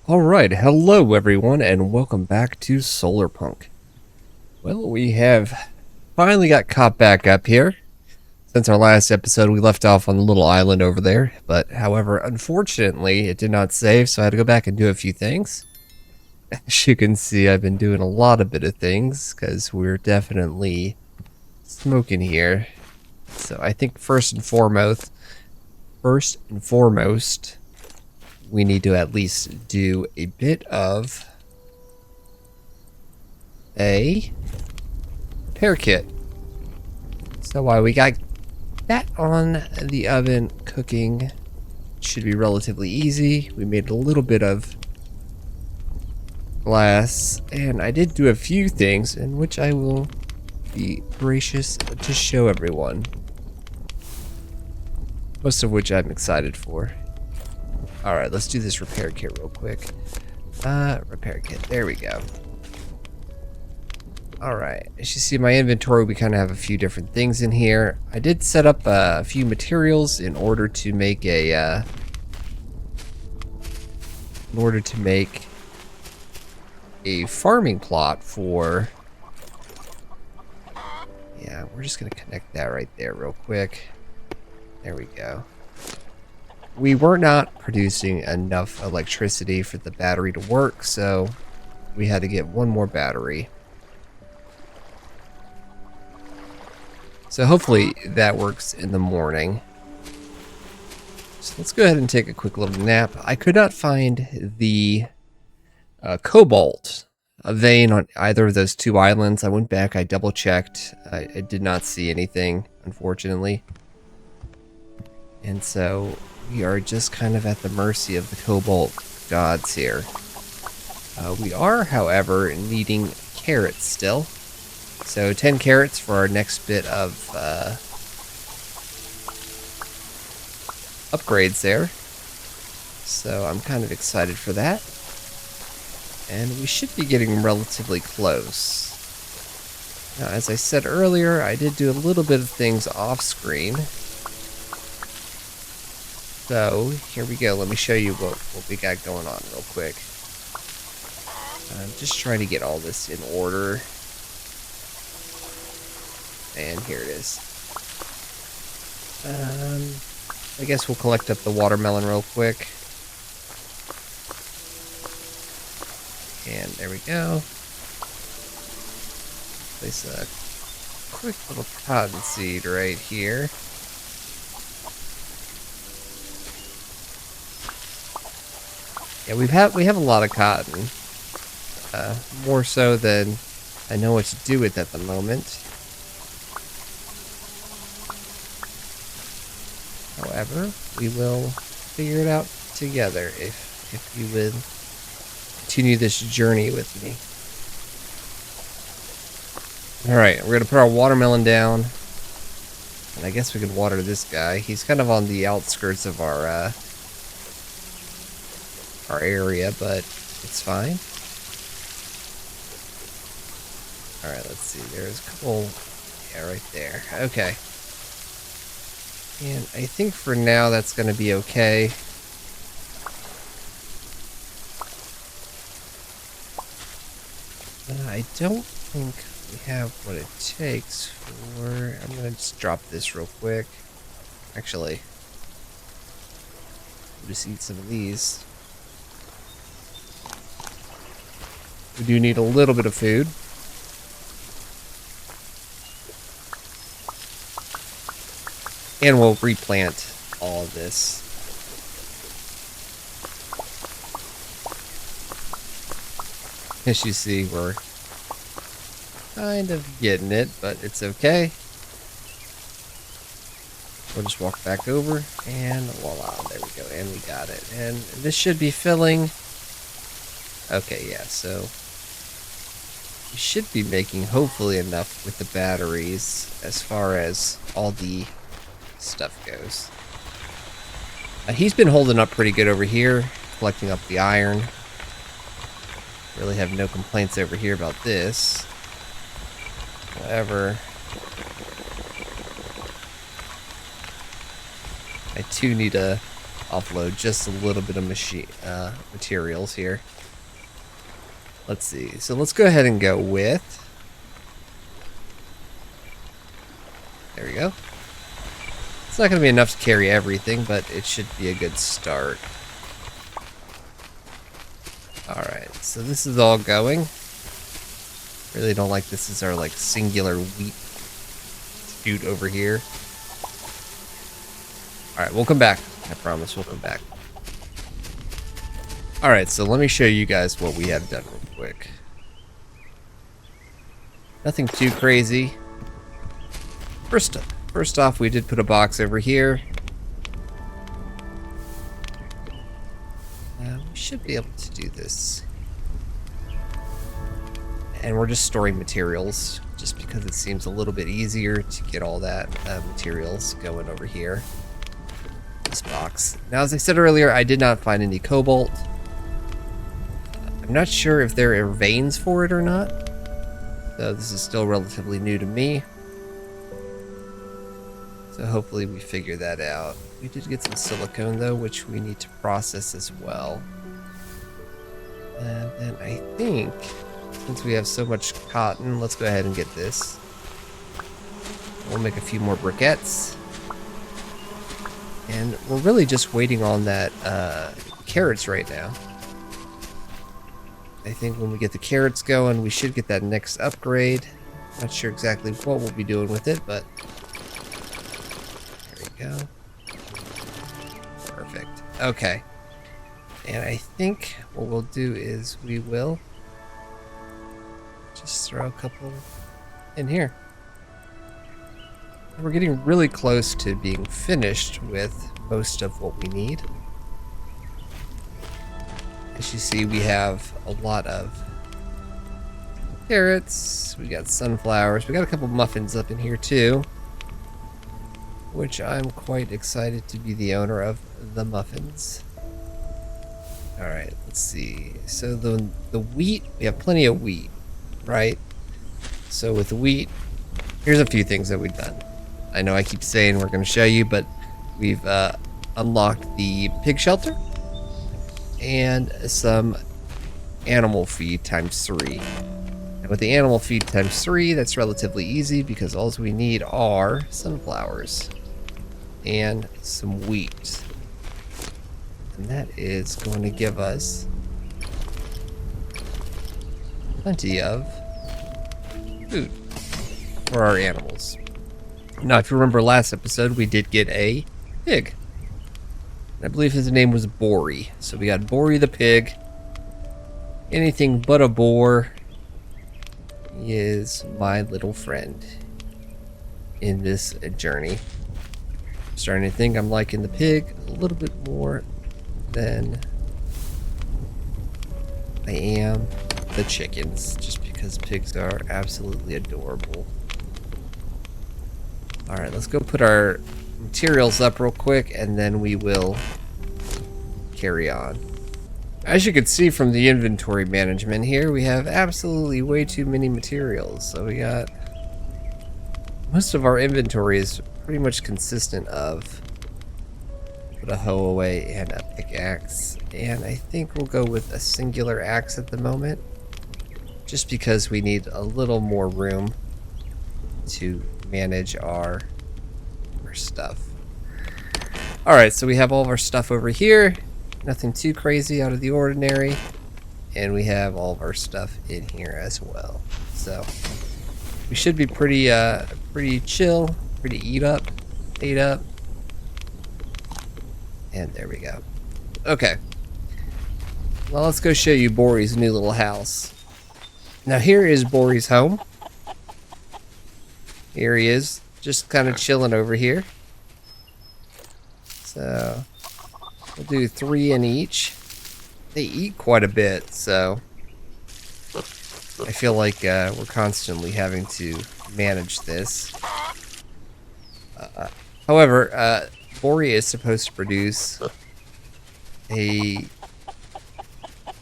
Alright, hello everyone, and welcome back to Solarpunk. Well, we have finally got caught back up here. Since our last episode, we left off on the little island over there, but however, unfortunately, it did not save, so I had to go back and do a few things. As you can see, I've been doing a lot of things, because we're definitely smoking here. So I think first and foremost, we need to at least do a bit of a repair kit. So while we got that on the oven cooking, should be relatively easy. We made a little bit of glass, and I did do a few things in which I will be gracious to show everyone. Most of which I'm excited for. Alright, let's do this repair kit real quick. Repair kit, there we go. Alright, as you see in my inventory, we kind of have a few different things in here. I did set up a few materials in order to make a, farming plot for... Yeah, we're just gonna connect that right there real quick. There we go. We were not producing enough electricity for the battery to work, so we had to get one more battery. So hopefully that works in the morning. So let's go ahead and take a quick little nap. I could not find the cobalt vein on either of those two islands. I went back, I double checked. I did not see anything, unfortunately. And so we are just kind of at the mercy of the cobalt gods here. We are, however, needing carrots still. So 10 carrots for our next bit of upgrades there. So I'm kind of excited for that. And we should be getting relatively close. Now, as I said earlier, I did do a little bit of things off screen. So here we go. Let me show you what we got going on real quick. I'm just trying to get all this in order. And here it is. I guess we'll collect up the watermelon real quick. And there we go. Place a quick little cotton seed right here. Yeah, we have a lot of cotton. More so than I know what to do with at the moment. However, we will figure it out together if you would continue this journey with me. Alright, we're going to put our watermelon down. And I guess we can water this guy. He's kind of on the outskirts of our area, but it's fine. Alright, let's see. There's a couple... Yeah, right there. Okay. And I think for now that's going to be okay. I don't think we have what it takes for... I'm going to just drop this real quick. Actually, we'll just eat some of these. We do need a little bit of food. And we'll replant all of this. As you see, we're kind of getting it, but it's okay. We'll just walk back over, and voila, there we go, and we got it. And this should be filling. Okay, yeah, so we should be making hopefully enough with the batteries as far as all the stuff goes. He's been holding up pretty good over here, collecting up the iron. Really have no complaints over here about this. However, I too need to offload just a little bit of materials here. Let's see. So let's go ahead and go with... There we go. It's not going to be enough to carry everything, but it should be a good start. Alright, so this is all going. Really don't like this is our like singular wheat chute over here. Alright, we'll come back. I promise we'll come back. Alright, so let me show you guys what we have done real quick. Nothing too crazy. First off, we did put a box over here. We should be able to do this. And we're just storing materials, just because it seems a little bit easier to get all that materials going over here. This box. Now, as I said earlier, I did not find any cobalt. I'm not sure if there are veins for it or not. So this is still relatively new to me. So hopefully we figure that out. We did get some silicone though, which we need to process as well. And then I think, since we have so much cotton, let's go ahead and get this. We'll make a few more briquettes. And we're really just waiting on that carrots right now. I think when we get the carrots going, we should get that next upgrade. Not sure exactly what we'll be doing with it, but there we go. Perfect. Okay. And I think what we'll do is we will just throw a couple in here. We're getting really close to being finished with most of what we need. As you see, we have a lot of carrots, we got sunflowers, we got a couple muffins up in here too, which I'm quite excited to be the owner of the muffins. Alright, let's see. So the wheat, we have plenty of wheat, right? So with the wheat, here's a few things that we've done. I know I keep saying we're going to show you, but we've unlocked the pig shelter and some animal feed ×3. And with the animal feed ×3, that's relatively easy because all we need are sunflowers and some wheat. And that is going to give us plenty of food for our animals. Now, if you remember last episode, we did get a pig. I believe his name was Bori. So we got Bori the pig. Anything but a boar. He is my little friend in this journey. I'm starting to think I'm liking the pig a little bit more than I am the chickens, just because pigs are absolutely adorable. Alright, let's go put our materials up real quick and then we will carry on. As you can see from the inventory management here, we have absolutely way too many materials. So we got most of our inventory is pretty much consistent of put a hoe away and a pickaxe, and I think we'll go with a singular axe at the moment just because we need a little more room to manage our stuff. Alright, so we have all of our stuff over here. Nothing too crazy out of the ordinary. And we have all of our stuff in here as well. So we should be pretty chill, pretty ate up. And there we go. Okay. Well, let's go show you Bori's new little house. Now here is Bori's home. Here he is, just kind of chilling over here. So we'll do 3 in each. They eat quite a bit, so I feel like we're constantly having to manage this. However, Bori is supposed to produce a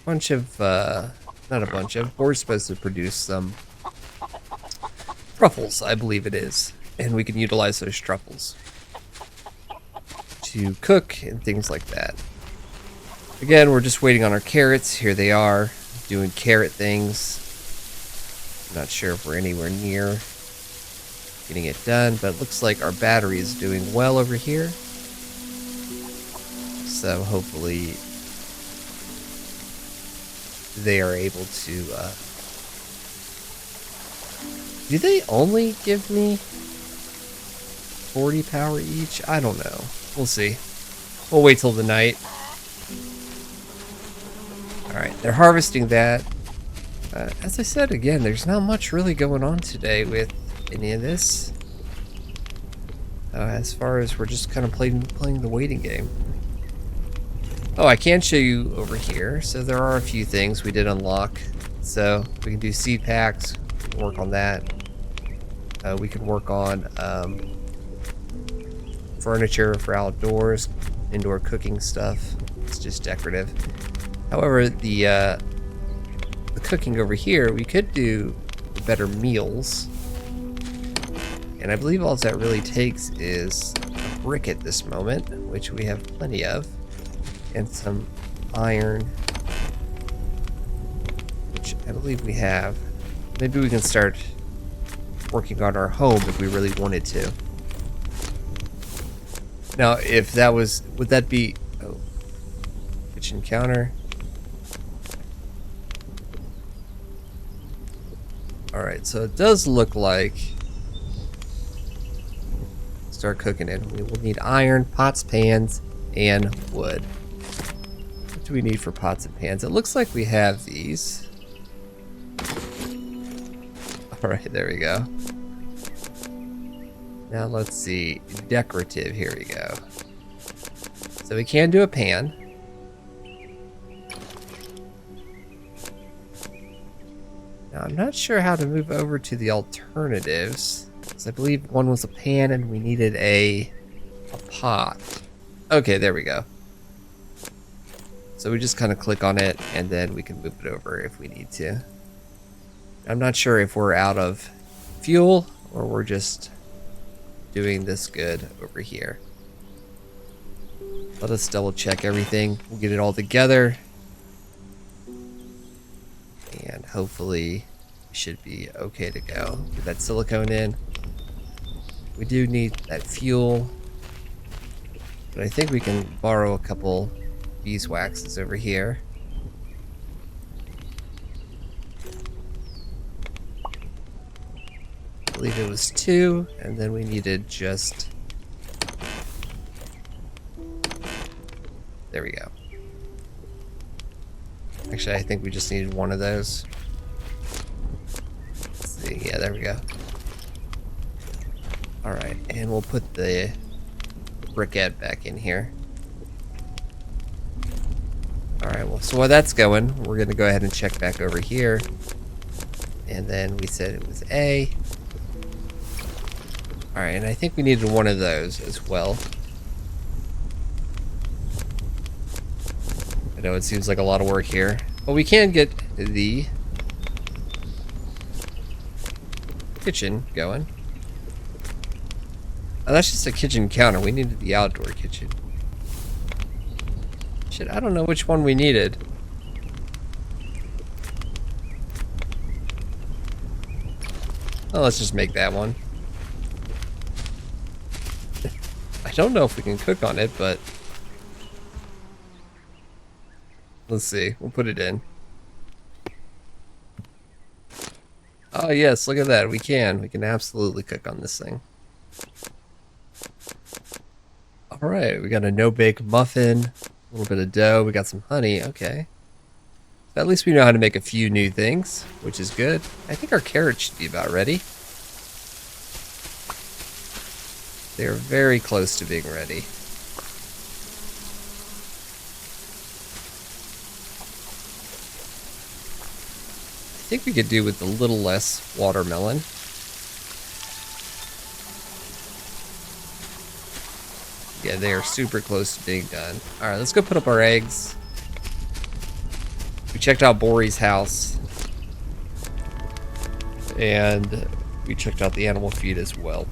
bunch of, not a bunch of, Bori's supposed to produce some truffles, I believe it is. And we can utilize those truffles to cook and things like that. Again, we're just waiting on our carrots. Here they are, doing carrot things. Not sure if we're anywhere near getting it done, but it looks like our battery is doing well over here. So hopefully they are able to... do they only give me 40 power each? I don't know. We'll see. We'll wait till the night. Alright, they're harvesting that. As I said again, there's not much really going on today with any of this. As far as we're just kind of playing the waiting game. Oh, I can show you over here. So there are a few things we did unlock. So we can do seed packs, work on that. We can work on furniture for outdoors, indoor cooking stuff. It's just decorative. However, the cooking over here, we could do better meals. And I believe all that really takes is a brick at this moment, which we have plenty of, and some iron, which I believe we have. Maybe we can start working on our home if we really wanted to. Now, if that was, would that be, oh, kitchen counter. Alright, so it does look like, start cooking it. We will need iron, pots, pans, and wood. What do we need for pots and pans? It looks like we have these. Alright, there we go. Now let's see, decorative, here we go. So we can do a pan. Now I'm not sure how to move over to the alternatives, because I believe one was a pan and we needed a pot. Okay, there we go. So we just kind of click on it and then we can move it over if we need to. I'm not sure if we're out of fuel or we're just doing this good over here. Let us double check everything. We'll get it all together. And hopefully we should be okay to go. Get that silicone in. We do need that fuel. But I think we can borrow a couple beeswaxes over here. I believe it was 2, and then we needed just... There we go. Actually, I think we just needed 1 of those. Let's see. Yeah, there we go. Alright, and we'll put the briquette back in here. Alright, well, so while that's going, we're going to go ahead and check back over here. And then we said it was A. Alright, and I think we needed 1 of those as well. I know it seems like a lot of work here, but we can get the kitchen going. Oh, that's just a kitchen counter. We needed the outdoor kitchen. Shit, I don't know which one we needed. Oh, let's just make that one. I don't know if we can cook on it, but let's see. We'll put it in. Oh yes, look at that. We can. We can absolutely cook on this thing. Alright, we got a no-bake muffin, a little bit of dough, we got some honey, okay. So at least we know how to make a few new things, which is good. I think our carrots should be about ready. They're very close to being ready. I think we could do with a little less watermelon. Yeah, they are super close to being done. Alright, let's go put up our eggs. We checked out Bori's house. And we checked out the animal feed as well.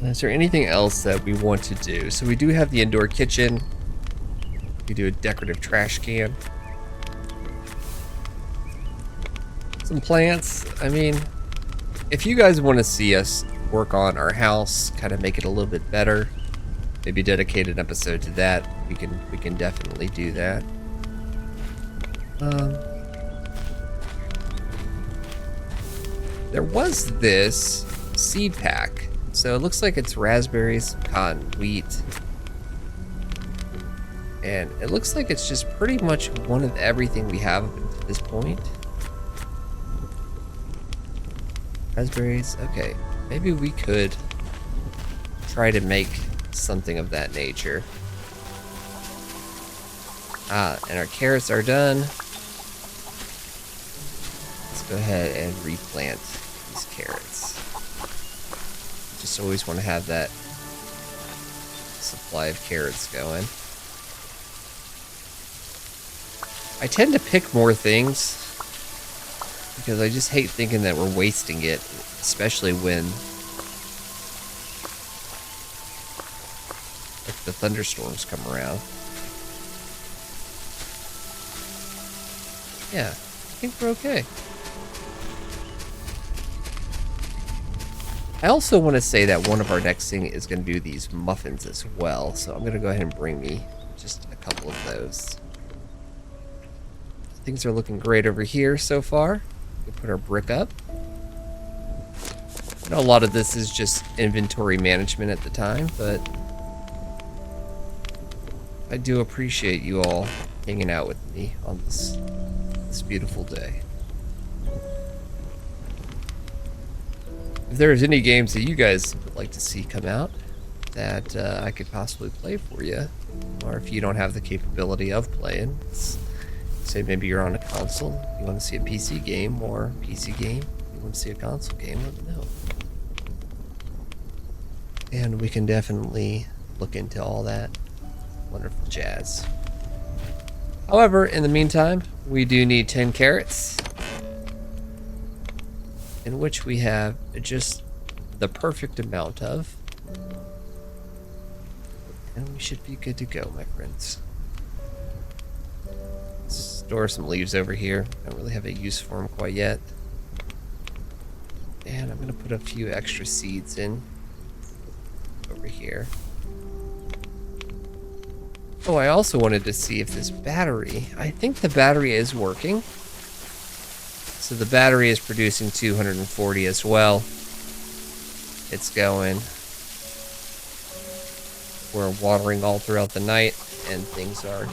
Is there anything else that we want to do? So we do have the indoor kitchen. We do a decorative trash can. Some plants. I mean, if you guys want to see us work on our house, kind of make it a little bit better, maybe dedicate an episode to that, we can definitely do that. There was this seed pack. So it looks like it's raspberries, cotton, wheat. And it looks like it's just pretty much one of everything we have up until this point. Raspberries, okay. Maybe we could try to make something of that nature. And our carrots are done. Let's go ahead and replant these carrots. Just always want to have that supply of carrots going. I tend to pick more things because I just hate thinking that we're wasting it, especially when if the thunderstorms come around. Yeah, I think we're okay. I also want to say that one of our next thing is going to do these muffins as well, so I'm going to go ahead and bring me just a couple of those. Things are looking great over here so far. We put our brick up. I know a lot of this is just inventory management at the time, but I do appreciate you all hanging out with me on this beautiful day. If there's any games that you guys would like to see come out that I could possibly play for you, or if you don't have the capability of playing, say maybe you're on a console, you want to see a PC game, or PC game, you want to see a console game, let me know. And we can definitely look into all that wonderful jazz. However, in the meantime, we do need 10 carrots, in which we have just the perfect amount of. And we should be good to go, my friends. Store some leaves over here. I don't really have a use for them quite yet. And I'm going to put a few extra seeds in over here. Oh, I also wanted to see if this battery, I think the battery is working. So the battery is producing 240 as well. It's going. We're watering all throughout the night, and things are.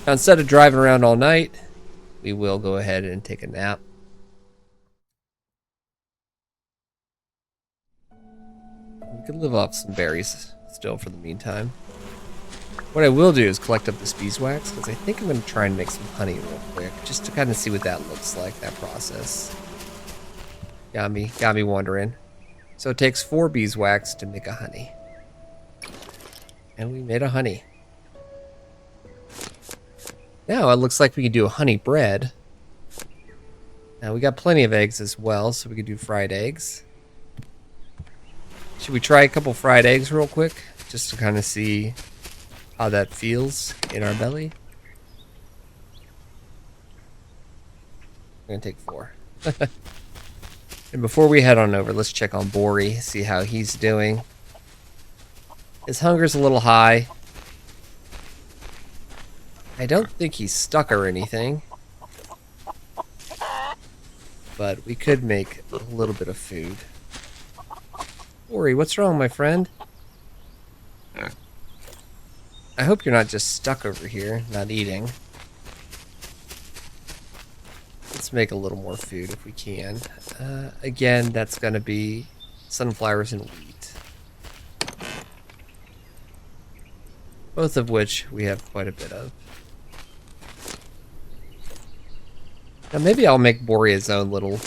Now, instead of driving around all night, we will go ahead and take a nap. We can live off some berries still for the meantime. What I will do is collect up this beeswax, because I think I'm going to try and make some honey real quick, just to kind of see what that looks like, that process. Got me wondering. So it takes 4 beeswax to make a honey. And we made a honey. Now it looks like we can do a honey bread. Now we got plenty of eggs as well, so we can do fried eggs. Should we try a couple fried eggs real quick, just to kind of see how that feels in our belly? I'm gonna take 4. And before we head on over, let's check on Bori, see how he's doing. His hunger's a little high. I don't think he's stuck or anything, but we could make a little bit of food. Bori, what's wrong, my friend? I hope you're not just stuck over here, not eating. Let's make a little more food if we can. Again, that's going to be sunflowers and wheat. Both of which we have quite a bit of. Now maybe I'll make Bori his own little...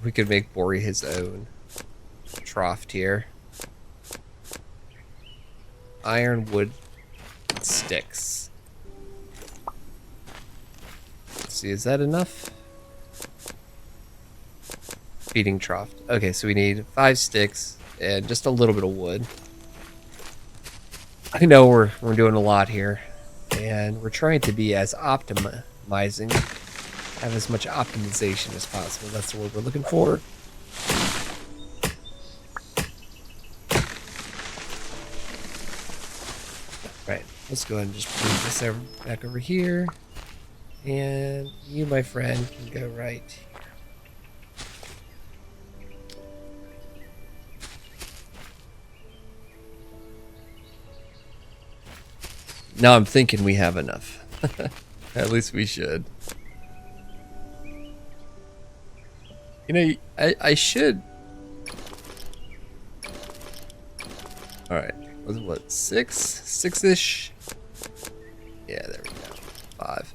We could make Bori his own trough here. Ironwood sticks. Let's see, is that enough? feeding trough. Okay, so we need 5 sticks and just a little bit of wood. I know we're doing a lot here, and we're trying to be as optimizing, have as much optimization as possible. That's the word we're looking for. Right, let's go ahead and just move this back over here. And you, my friend, can go right here. Now I'm thinking we have enough. At least we should. You know, I should. Alright, was it what, 6? 6-ish? Yeah, there we go. 5.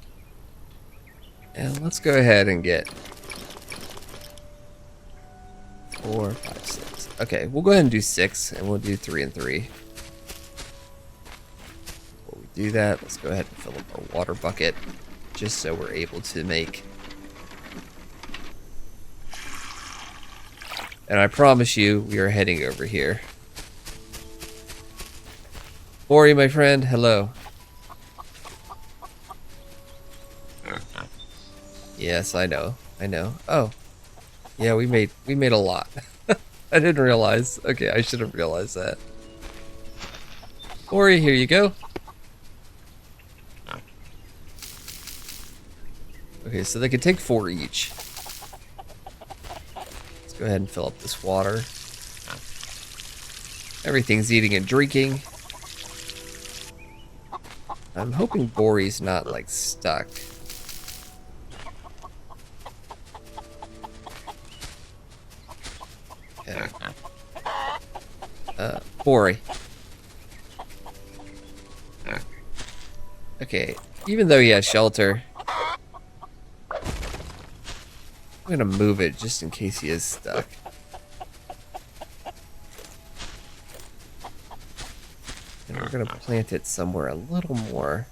And let's go ahead and get 4, 5, 6. Okay, we'll go ahead and do 6, and we'll do 3 and 3. Before we do that, let's go ahead and fill up our water bucket, just so we're able to make. And I promise you, we are heading over here. Bori, my friend, hello. Yes, I know. I know. Oh. Yeah, we made a lot. I didn't realize. Okay, I should have realized that. Bori, here you go. Okay, so they can take 4 each. Let's go ahead and fill up this water. Everything's eating and drinking. I'm hoping Bori's not, like, stuck. Okay. Bori. Okay, even though he has shelter, I'm gonna move it just in case he is stuck. And we're gonna plant it somewhere a little more.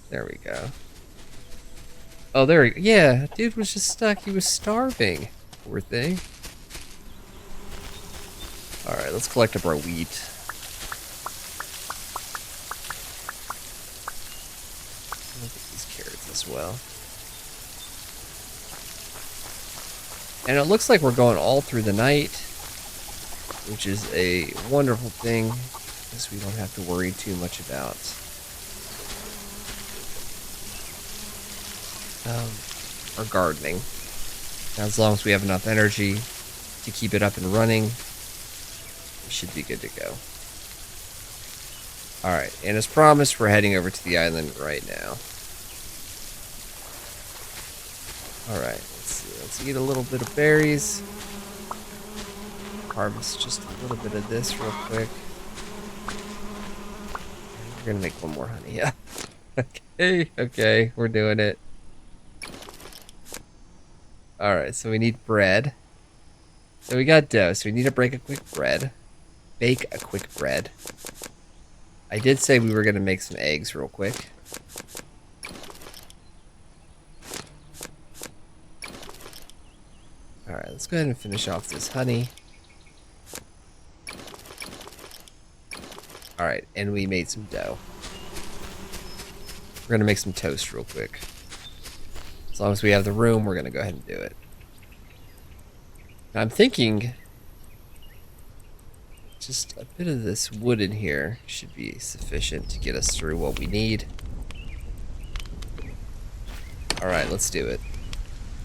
There we go. Oh, there we go. Yeah, dude was just stuck. He was starving. Poor thing. Alright, let's collect up our wheat. Look at these carrots as well. And it looks like we're going all through the night, which is a wonderful thing, because we don't have to worry too much about our gardening. Now, as long as we have enough energy to keep it up and running, we should be good to go. Alright, and as promised, we're heading over to the island right now. Alright, let's see. Let's eat a little bit of berries. Harvest just a little bit of this real quick. We're gonna make one more honey, yeah. Okay, we're doing it. Alright, so we need bread. So we got dough, so we need to bake a quick bread. I did say we were gonna make some eggs real quick. Alright, let's go ahead and finish off this honey. Alright, and we made some dough. We're gonna make some toast real quick. As long as we have the room, we're gonna go ahead and do it. Now, I'm thinking just a bit of this wood in here should be sufficient to get us through what we need. Alright, let's do it.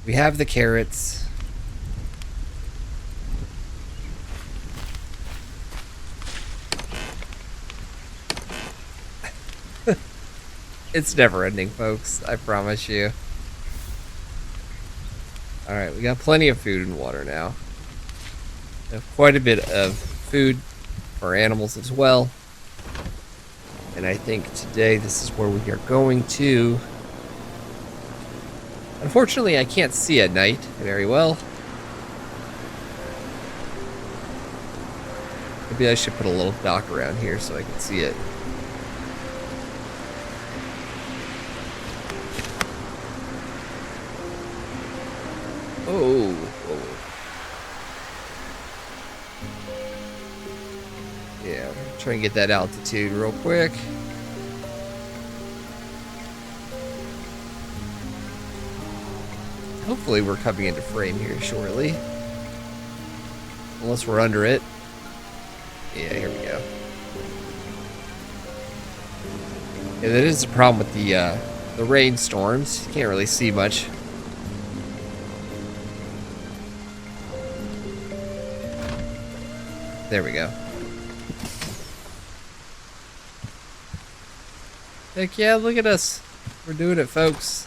We have the carrots. It's never ending, folks. I promise you. Alright, we got plenty of food and water now. We have quite a bit of food for animals as well. And I think today this is where we are going to. Unfortunately, I can't see at night very well. Maybe I should put a little dock around here so I can see it. Yeah, try and get that altitude real quick. Hopefully we're coming into frame here shortly. Unless we're under it. Yeah, here we go. Yeah, that is the problem with the rainstorms. You can't really see much. There we go. Heck yeah, look at us. We're doing it, folks.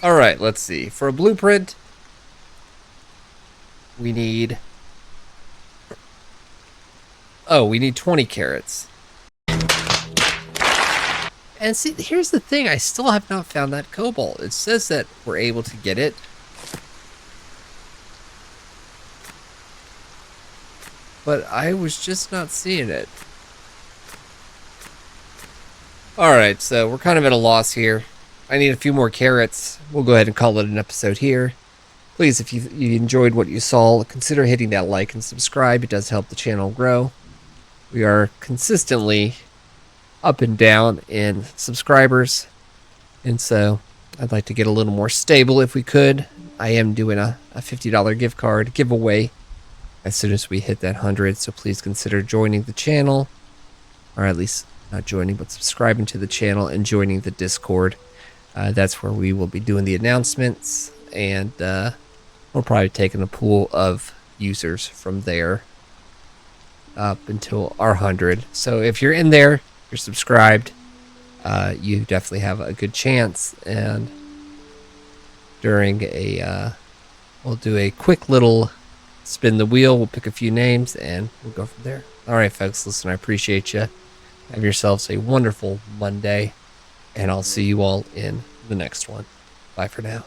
Alright, let's see. For a blueprint, we need... Oh, we need 20 carrots. And see, here's the thing. I still have not found that cobalt. It says that we're able to get it. But I was just not seeing it. Alright, so we're kind of at a loss here. I need a few more carrots. We'll go ahead and call it an episode here. Please, if you enjoyed what you saw, consider hitting that like and subscribe. It does help the channel grow. We are consistently up and down in subscribers. And so I'd like to get a little more stable if we could. I am doing a $50 gift card giveaway as soon as we hit that 100. So please consider joining the channel, or at least not joining, but subscribing to the channel and joining the Discord. That's where we will be doing the announcements, and we'll probably taking a pool of users from there up until our 100. So if you're in there, you're subscribed, you definitely have a good chance. And during we'll do a quick little spin the wheel. We'll pick a few names and we'll go from there. All right, folks, listen, I appreciate you. Have yourselves a wonderful Monday, and I'll see you all in the next one. Bye for now.